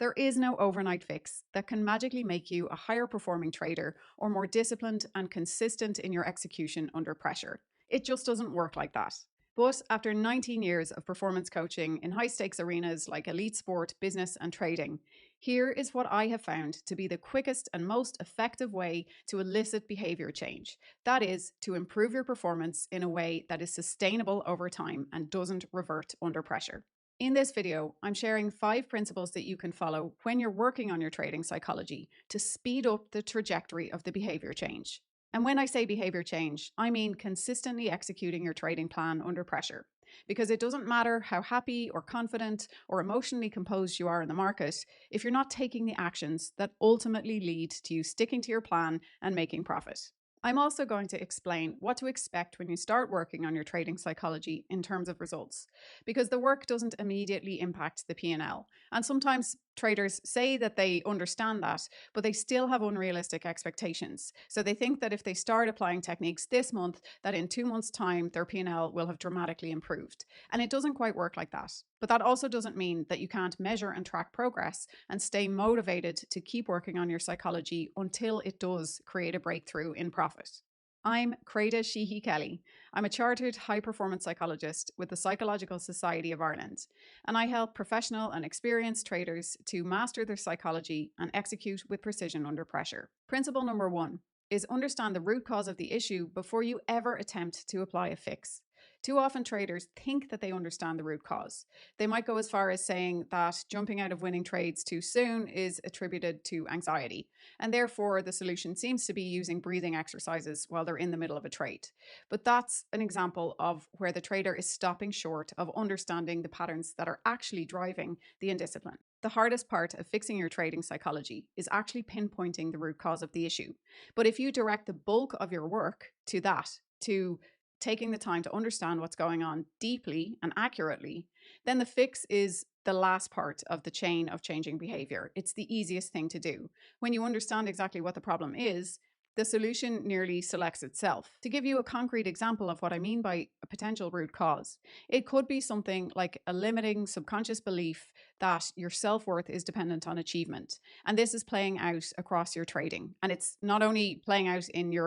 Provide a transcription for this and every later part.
There is no overnight fix that can magically make you a higher performing trader or more disciplined and consistent in your execution under pressure. It just doesn't work like that. But after 19 years of performance coaching in high stakes arenas like elite sport, business, and trading, here is what I have found to be the quickest and most effective way to elicit behavior change. That is, to improve your performance in a way that is sustainable over time and doesn't revert under pressure. In this video, I'm sharing 5 principles that you can follow when you're working on your trading psychology to speed up the trajectory of the behavior change. And when I say behavior change, I mean consistently executing your trading plan under pressure. Because it doesn't matter how happy or confident or emotionally composed you are in the market if you're not taking the actions that ultimately lead to you sticking to your plan and making profit. I'm also going to explain what to expect when you start working on your trading psychology in terms of results, because the work doesn't immediately impact the P&L. And sometimes traders say that they understand that, but they still have unrealistic expectations. So they think that if they start applying techniques this month, that in 2 months' time, their P&L will have dramatically improved. And it doesn't quite work like that. But that also doesn't mean that you can't measure and track progress and stay motivated to keep working on your psychology until it does create a breakthrough in profit. I'm Sheehy-Kelly. I'm a chartered high-performance psychologist with the Psychological Society of Ireland, and I help professional and experienced traders to master their psychology and execute with precision under pressure. Principle number 1 is understand the root cause of the issue before you ever attempt to apply a fix. Too often traders think that they understand the root cause. They might go as far as saying that jumping out of winning trades too soon is attributed to anxiety, and therefore the solution seems to be using breathing exercises while they're in the middle of a trade. But that's an example of where the trader is stopping short of understanding the patterns that are actually driving the indiscipline. The hardest part of fixing your trading psychology is actually pinpointing the root cause of the issue. But if you direct the bulk of your work to that, to taking the time to understand what's going on deeply and accurately, then the fix is the last part of the chain of changing behavior. It's the easiest thing to do. When you understand exactly what the problem is, the solution nearly selects itself. To give you a concrete example of what I mean by a potential root cause, it could be something like a limiting subconscious belief that your self-worth is dependent on achievement. And this is playing out across your trading. And it's not only playing out in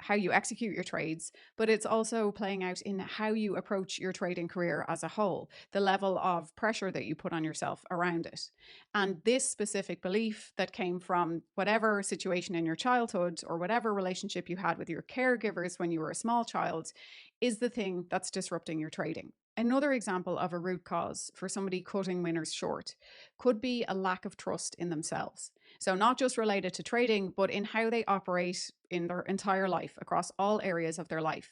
how you execute your trades, but it's also playing out in how you approach your trading career as a whole, the level of pressure that you put on yourself around it. And this specific belief that came from whatever situation in your childhood or whatever relationship you had with your caregivers when you were a small child is the thing that's disrupting your trading. Another example of a root cause for somebody cutting winners short could be a lack of trust in themselves. So not just related to trading, but in how they operate in their entire life across all areas of their life.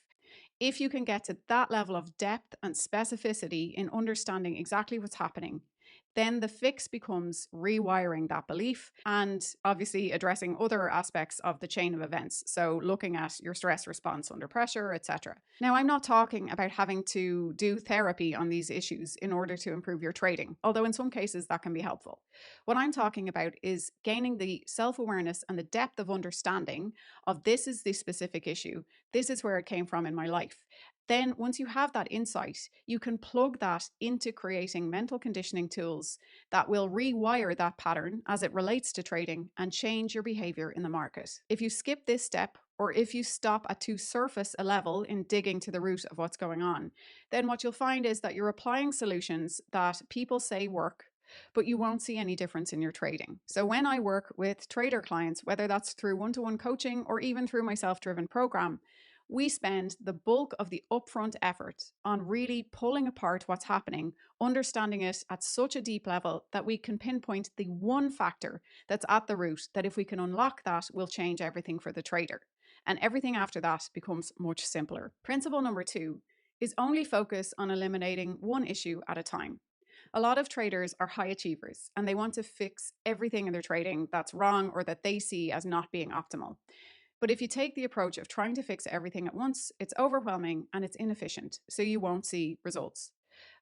If you can get to that level of depth and specificity in understanding exactly what's happening, then the fix becomes rewiring that belief and obviously addressing other aspects of the chain of events. So looking at your stress response under pressure, etc. Now, I'm not talking about having to do therapy on these issues in order to improve your trading, although in some cases that can be helpful. What I'm talking about is gaining the self-awareness and the depth of understanding of this is the specific issue. This is where it came from in my life. Then once you have that insight, you can plug that into creating mental conditioning tools that will rewire that pattern as it relates to trading and change your behavior in the market. If you skip this step, or if you stop at too surface a level in digging to the root of what's going on, then what you'll find is that you're applying solutions that people say work, but you won't see any difference in your trading. So when I work with trader clients, whether that's through one-to-one coaching or even through my self-driven program, we spend the bulk of the upfront effort on really pulling apart what's happening, understanding it at such a deep level that we can pinpoint the one factor that's at the root, that if we can unlock that, will change everything for the trader. And everything after that becomes much simpler. Principle number 2 is only focus on eliminating one issue at a time. A lot of traders are high achievers and they want to fix everything in their trading that's wrong or that they see as not being optimal. But if you take the approach of trying to fix everything at once, it's overwhelming and it's inefficient, so you won't see results.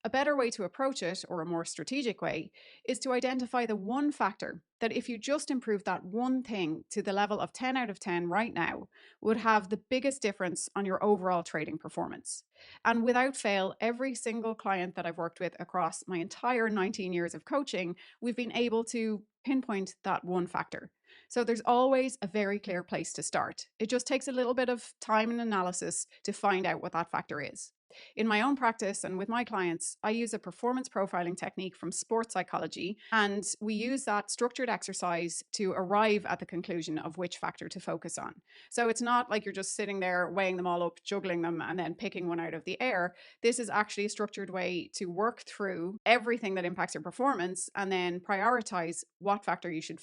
A better way to approach it, or a more strategic way, is to identify the one factor that if you just improve that one thing to the level of 10 out of 10 right now, would have the biggest difference on your overall trading performance. And without fail, every single client that I've worked with across my entire 19 years of coaching, we've been able to pinpoint that one factor. So there's always a very clear place to start. It just takes a little bit of time and analysis to find out what that factor is. In my own practice and with my clients, I use a performance profiling technique from sports psychology, and we use that structured exercise to arrive at the conclusion of which factor to focus on. So it's not like you're just sitting there weighing them all up, juggling them, and then picking one out of the air. This is actually a structured way to work through everything that impacts your performance and then prioritize what factor you should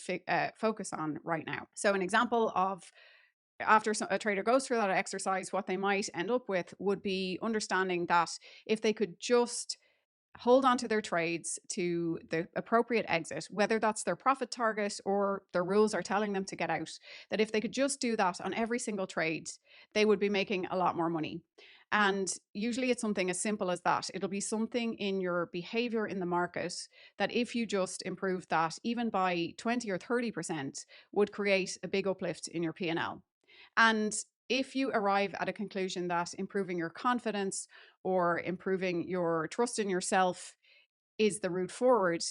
focus on right now. So an example of after a trader goes through that exercise, what they might end up with would be understanding that if they could just hold on to their trades to the appropriate exit, whether that's their profit target or their rules are telling them to get out, that if they could just do that on every single trade, they would be making a lot more money. And usually it's something as simple as that. It'll be something in your behavior in the market that if you just improve that even by 20 or 30% would create a big uplift in your P&L. And if you arrive at a conclusion that improving your confidence or improving your trust in yourself is the route forward,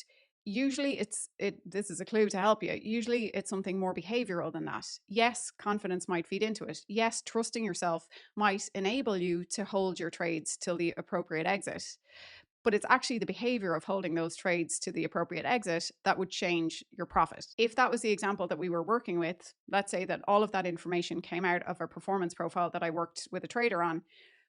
usually this is a clue to help you. Usually it's something more behavioral than that. Yes, confidence might feed into it. Yes, trusting yourself might enable you to hold your trades till the appropriate exit. But it's actually the behavior of holding those trades to the appropriate exit that would change your profit. If that was the example that we were working with, let's say that all of that information came out of a performance profile that I worked with a trader on,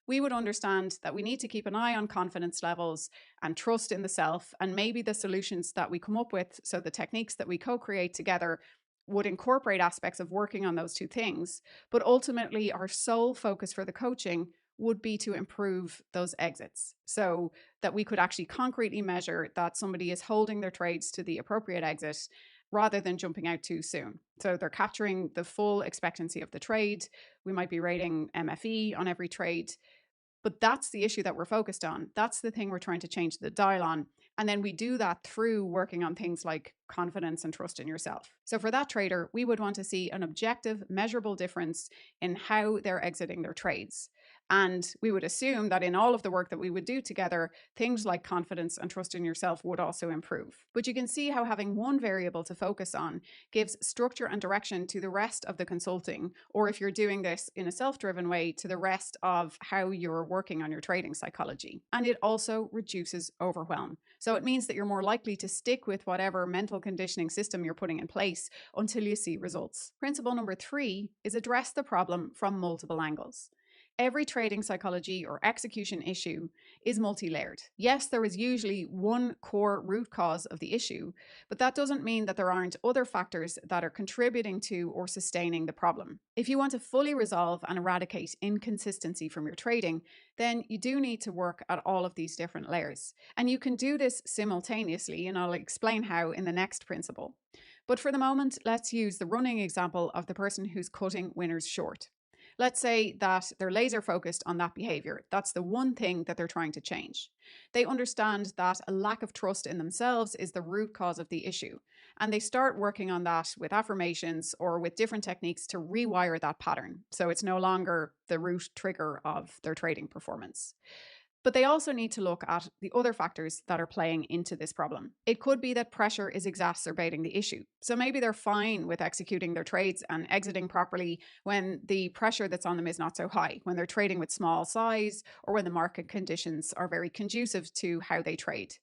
we would understand that we need to keep an eye on confidence levels and trust in the self, and maybe the solutions that we come up with, so the techniques that we co-create together, would incorporate aspects of working on those two things. But ultimately, our sole focus for the coaching would be to improve those exits, so that we could actually concretely measure that somebody is holding their trades to the appropriate exit rather than jumping out too soon. So they're capturing the full expectancy of the trade. We might be rating MFE on every trade, but that's the issue that we're focused on. That's the thing we're trying to change the dial on. And then we do that through working on things like confidence and trust in yourself. So for that trader, we would want to see an objective, measurable difference in how they're exiting their trades. And we would assume that in all of the work that we would do together, things like confidence and trust in yourself would also improve. But you can see how having one variable to focus on gives structure and direction to the rest of the consulting, or if you're doing this in a self-driven way, to the rest of how you're working on your trading psychology. And it also reduces overwhelm. So it means that you're more likely to stick with whatever mental conditioning system you're putting in place until you see results. Principle number 3 is address the problem from multiple angles. Every trading psychology or execution issue is multi-layered. Yes, there is usually one core root cause of the issue, but that doesn't mean that there aren't other factors that are contributing to or sustaining the problem. If you want to fully resolve and eradicate inconsistency from your trading, then you do need to work at all of these different layers. And you can do this simultaneously, and I'll explain how in the next principle. But for the moment, let's use the running example of the person who's cutting winners short. Let's say that they're laser focused on that behavior. That's the one thing that they're trying to change. They understand that a lack of trust in themselves is the root cause of the issue. And they start working on that with affirmations or with different techniques to rewire that pattern, so it's no longer the root trigger of their trading performance. But they also need to look at the other factors that are playing into this problem. It could be that pressure is exacerbating the issue. So maybe they're fine with executing their trades and exiting properly when the pressure that's on them is not so high, when they're trading with small size, or when the market conditions are very conducive to how they trade.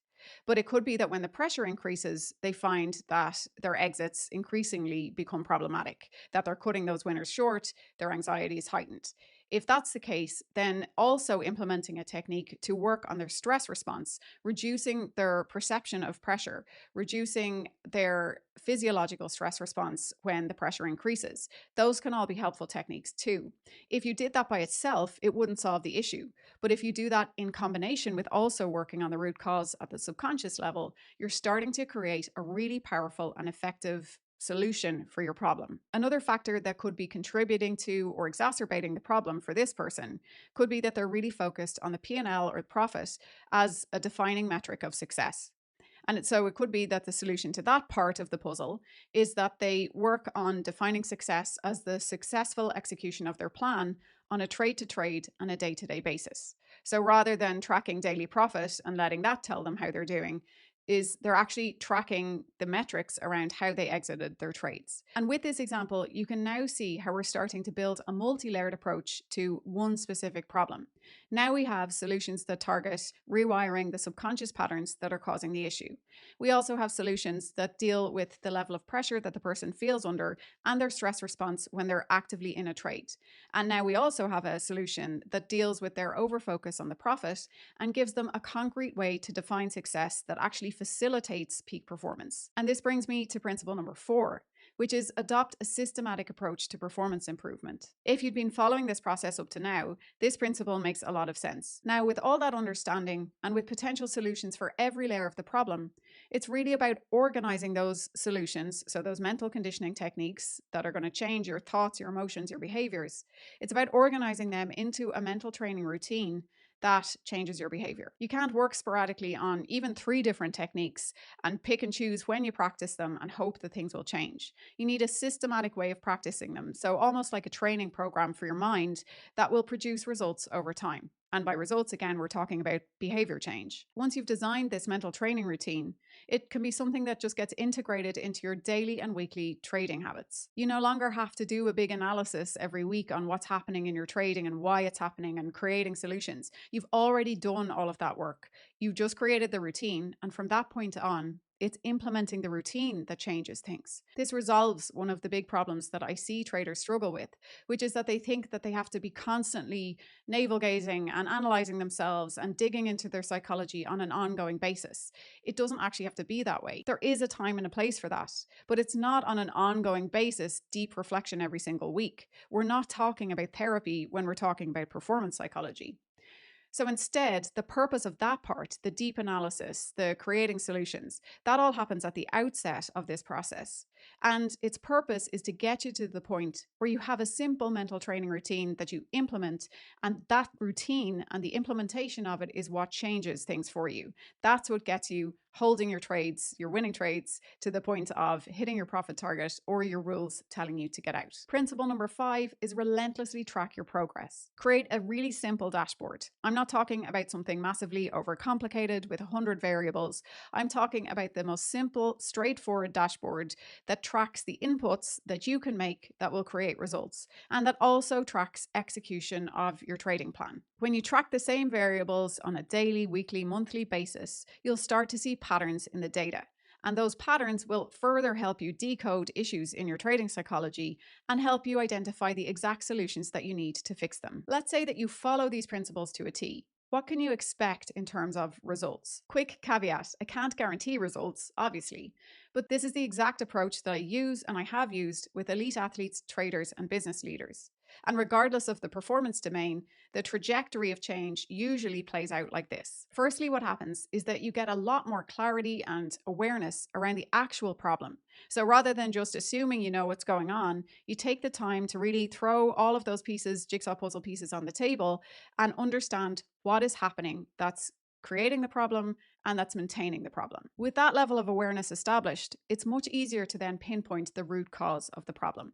But it could be that when the pressure increases, they find that their exits increasingly become problematic, that they're cutting those winners short, their anxiety is heightened. If that's the case, then also implementing a technique to work on their stress response, reducing their perception of pressure, reducing their physiological stress response when the pressure increases. Those can all be helpful techniques too. If you did that by itself, it wouldn't solve the issue. But if you do that in combination with also working on the root cause at the subconscious level, you're starting to create a really powerful and effective solution for your problem. Another factor that could be contributing to or exacerbating the problem for this person could be that they're really focused on the P&L or profit as a defining metric of success. And so it could be that the solution to that part of the puzzle is that they work on defining success as the successful execution of their plan on a trade-to-trade and a day-to-day basis. So rather than tracking daily profit and letting that tell them how they're doing, they're actually tracking the metrics around how they exited their trades. And with this example, you can now see how we're starting to build a multi-layered approach to one specific problem. Now we have solutions that target rewiring the subconscious patterns that are causing the issue. We also have solutions that deal with the level of pressure that the person feels under and their stress response when they're actively in a trade. And now we also have a solution that deals with their overfocus on the profit and gives them a concrete way to define success that actually facilitates peak performance. And this brings me to principle number 4, which is adopt a systematic approach to performance improvement. If you'd been following this process up to now, this principle makes a lot of sense. Now, with all that understanding and with potential solutions for every layer of the problem, it's really about organizing those solutions, so those mental conditioning techniques that are going to change your thoughts, your emotions, your behaviors. It's about organizing them into a mental training routine that changes your behavior. You can't work sporadically on even 3 different techniques and pick and choose when you practice them and hope that things will change. You need a systematic way of practicing them, so almost like a training program for your mind that will produce results over time. And by results, again, we're talking about behavior change. Once you've designed this mental training routine, it can be something that just gets integrated into your daily and weekly trading habits. You no longer have to do a big analysis every week on what's happening in your trading and why it's happening and creating solutions. You've already done all of that work. You've just created the routine, and from that point on, it's implementing the routine that changes things. This resolves one of the big problems that I see traders struggle with, which is that they think that they have to be constantly navel-gazing and analyzing themselves and digging into their psychology on an ongoing basis. It doesn't actually have to be that way. There is a time and a place for that, but it's not on an ongoing basis, deep reflection every single week. We're not talking about therapy when we're talking about performance psychology. So instead, the purpose of that part, the deep analysis, the creating solutions, that all happens at the outset of this process. And its purpose is to get you to the point where you have a simple mental training routine that you implement, and that routine and the implementation of it is what changes things for you. That's what gets you holding your trades, your winning trades, to the point of hitting your profit target or your rules telling you to get out. Principle number 5 is relentlessly track your progress. Create a really simple dashboard. I'm not talking about something massively overcomplicated with 100 variables. I'm talking about the most simple, straightforward dashboard that tracks the inputs that you can make that will create results, and that also tracks execution of your trading plan. When you track the same variables on a daily, weekly, monthly basis, you'll start to see patterns in the data. And those patterns will further help you decode issues in your trading psychology and help you identify the exact solutions that you need to fix them. Let's say that you follow these principles to a T. What can you expect in terms of results? Quick caveat, I can't guarantee results, obviously, but this is the exact approach that I use and I have used with elite athletes, traders, and business leaders. And regardless of the performance domain, the trajectory of change usually plays out like this. Firstly, what happens is that you get a lot more clarity and awareness around the actual problem. So rather than just assuming you know what's going on, you take the time to really throw all of those pieces, jigsaw puzzle pieces on the table and understand what is happening that's creating the problem and that's maintaining the problem. With that level of awareness established, it's much easier to then pinpoint the root cause of the problem.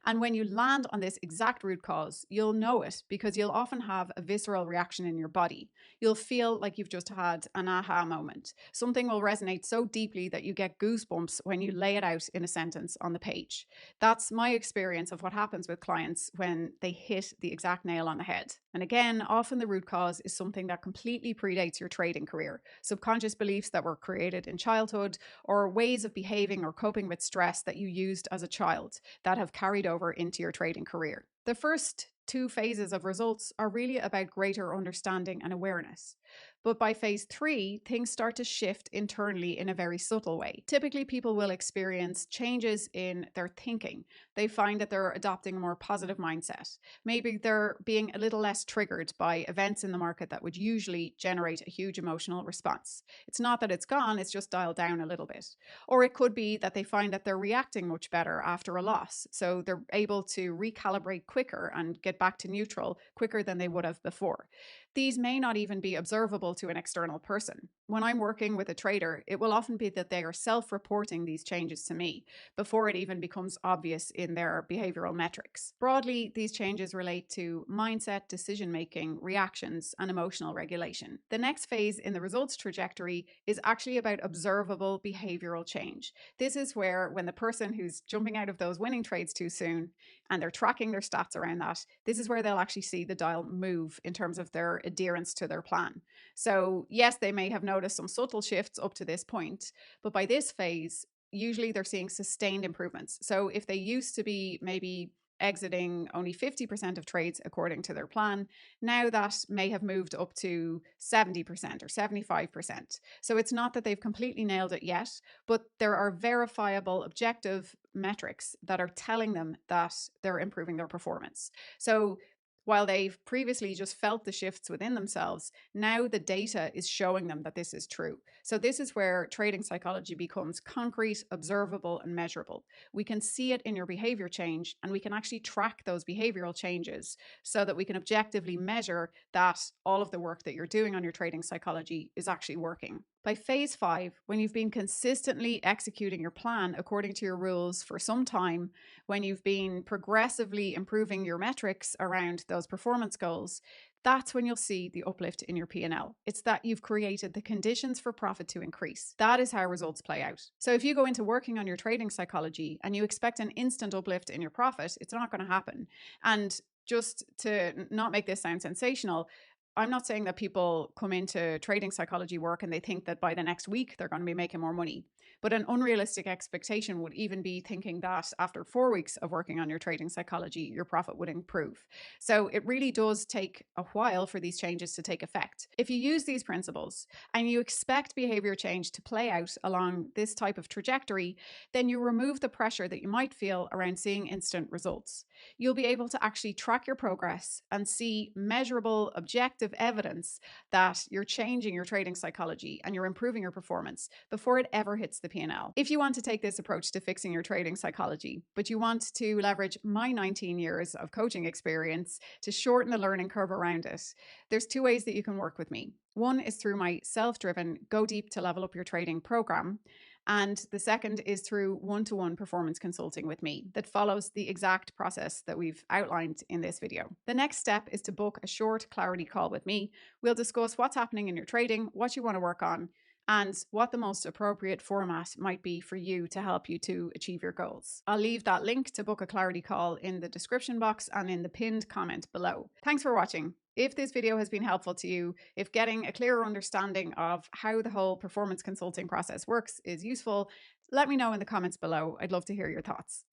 And when you land on this exact root cause, you'll know it because you'll often have a visceral reaction in your body. You'll feel like you've just had an aha moment. Something will resonate so deeply that you get goosebumps when you lay it out in a sentence on the page. That's my experience of what happens with clients when they hit the exact nail on the head. And again, often the root cause is something that completely predates your trading career. Subconscious beliefs that were created in childhood, or ways of behaving or coping with stress that you used as a child that have carried over into your trading career. The first 2 phases of results are really about greater understanding and awareness. But by phase 3, things start to shift internally in a very subtle way. Typically, people will experience changes in their thinking. They find that they're adopting a more positive mindset. Maybe they're being a little less triggered by events in the market that would usually generate a huge emotional response. It's not that it's gone, it's just dialed down a little bit. Or it could be that they find that they're reacting much better after a loss. So they're able to recalibrate quicker and get back to neutral quicker than they would have before. These may not even be observable to an external person. When I'm working with a trader, it will often be that they are self-reporting these changes to me before it even becomes obvious in their behavioral metrics. Broadly, these changes relate to mindset, decision-making, reactions, and emotional regulation. The next phase in the results trajectory is actually about observable behavioral change. This is where, when the person who's jumping out of those winning trades too soon and they're tracking their stats around that, this is where they'll actually see the dial move in terms of their adherence to their plan. So yes, they may have noticed some subtle shifts up to this point, but by this phase, usually they're seeing sustained improvements. So if they used to be maybe exiting only 50% of trades according to their plan, now that may have moved up to 70% or 75%. So it's not that they've completely nailed it yet, but there are verifiable objective metrics that are telling them that they're improving their performance. So while they've previously just felt the shifts within themselves, now the data is showing them that this is true. So this is where trading psychology becomes concrete, observable, and measurable. We can see it in your behavior change, and we can actually track those behavioral changes so that we can objectively measure that all of the work that you're doing on your trading psychology is actually working. By phase 5, when you've been consistently executing your plan according to your rules for some time, when you've been progressively improving your metrics around those performance goals, that's when you'll see the uplift in your P&L. It's that you've created the conditions for profit to increase. That is how results play out. So if you go into working on your trading psychology and you expect an instant uplift in your profit, it's not going to happen. And just to not make this sound sensational, I'm not saying that people come into trading psychology work and they think that by the next week they're going to be making more money. But an unrealistic expectation would even be thinking that after 4 weeks of working on your trading psychology, your profit would improve. So it really does take a while for these changes to take effect. If you use these principles and you expect behavior change to play out along this type of trajectory, then you remove the pressure that you might feel around seeing instant results. You'll be able to actually track your progress and see measurable, objective evidence that you're changing your trading psychology and you're improving your performance before it ever hits the P&L. If you want to take this approach to fixing your trading psychology, but you want to leverage my 19 years of coaching experience to shorten the learning curve around it, there's 2 ways that you can work with me. One is through my self-driven Go Deep to Level Up Your Trading program. And the second is through one-to-one performance consulting with me that follows the exact process that we've outlined in this video. The next step is to book a short clarity call with me. We'll discuss what's happening in your trading, what you want to work on, and what the most appropriate format might be for you to help you to achieve your goals. I'll leave that link to book a clarity call in the description box and in the pinned comment below. Thanks for watching. If this video has been helpful to you, if getting a clearer understanding of how the whole performance consulting process works is useful, let me know in the comments below. I'd love to hear your thoughts.